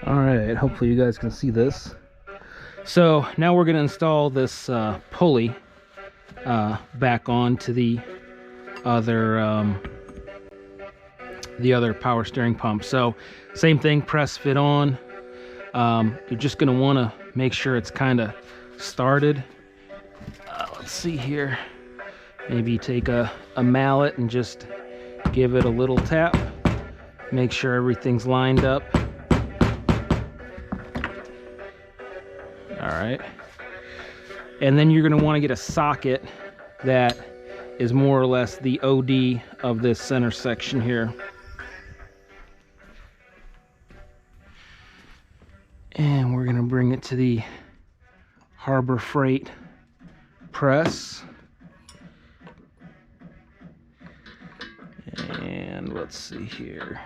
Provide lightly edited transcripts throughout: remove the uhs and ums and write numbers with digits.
All right, hopefully you guys can see this. So now we're going to install this pulley back onto the other power steering pump. So same thing, press fit on. You're just going to want to make sure it's kind of started. Let's see here. Maybe take a mallet and just give it a little tap. Make sure everything's lined up. All right. And then you're going to want to get a socket that is more or less the OD of this center section here. And we're going to bring it to the Harbor Freight press. And let's see here.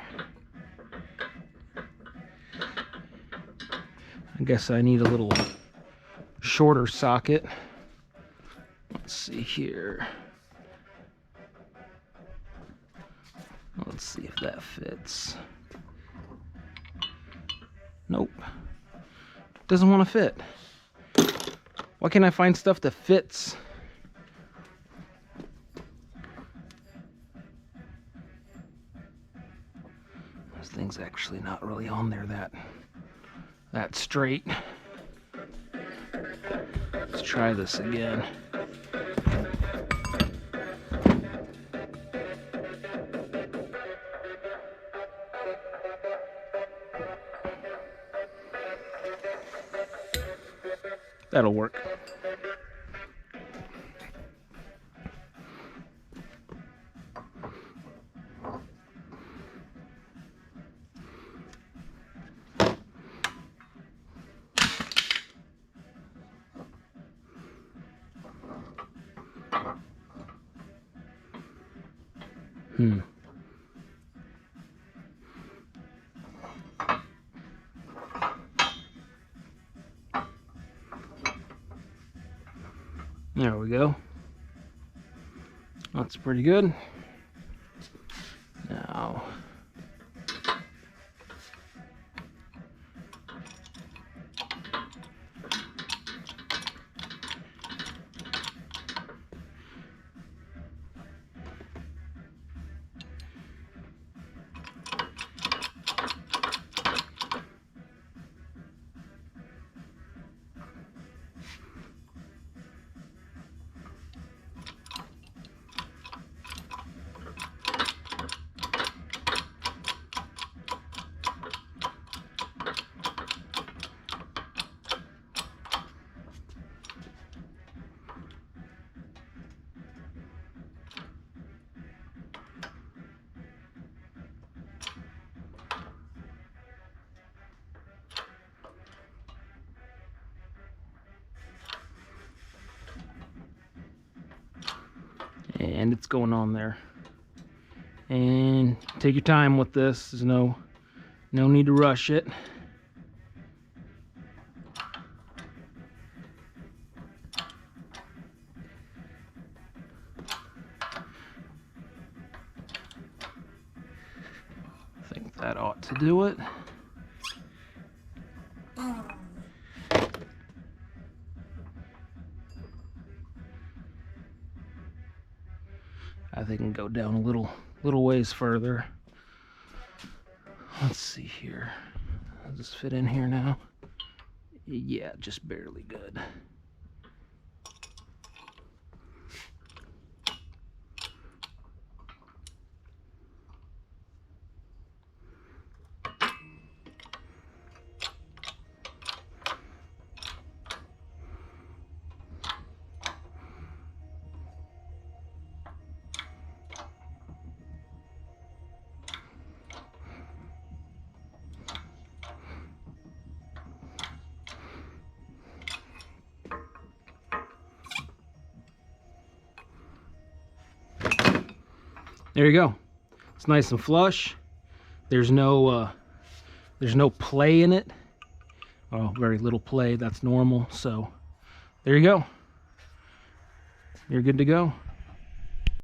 I guess I need a little shorter socket. Let's see here. Let's see if that fits. Nope. Doesn't want to fit. Why can't I find stuff that fits? This thing's actually not really on there that straight. Let's try this again. That'll work. There we go. That's pretty good. Now, and it's going on there. And take your time with this. There's no need to rush it. I think that ought to do it. I think I can go down a little ways further. Let's see here. Does this fit in here now? Yeah, just barely good. There you go. It's nice and flush. There's no play in it. Well, very little play. That's normal. So there you go. You're good to go.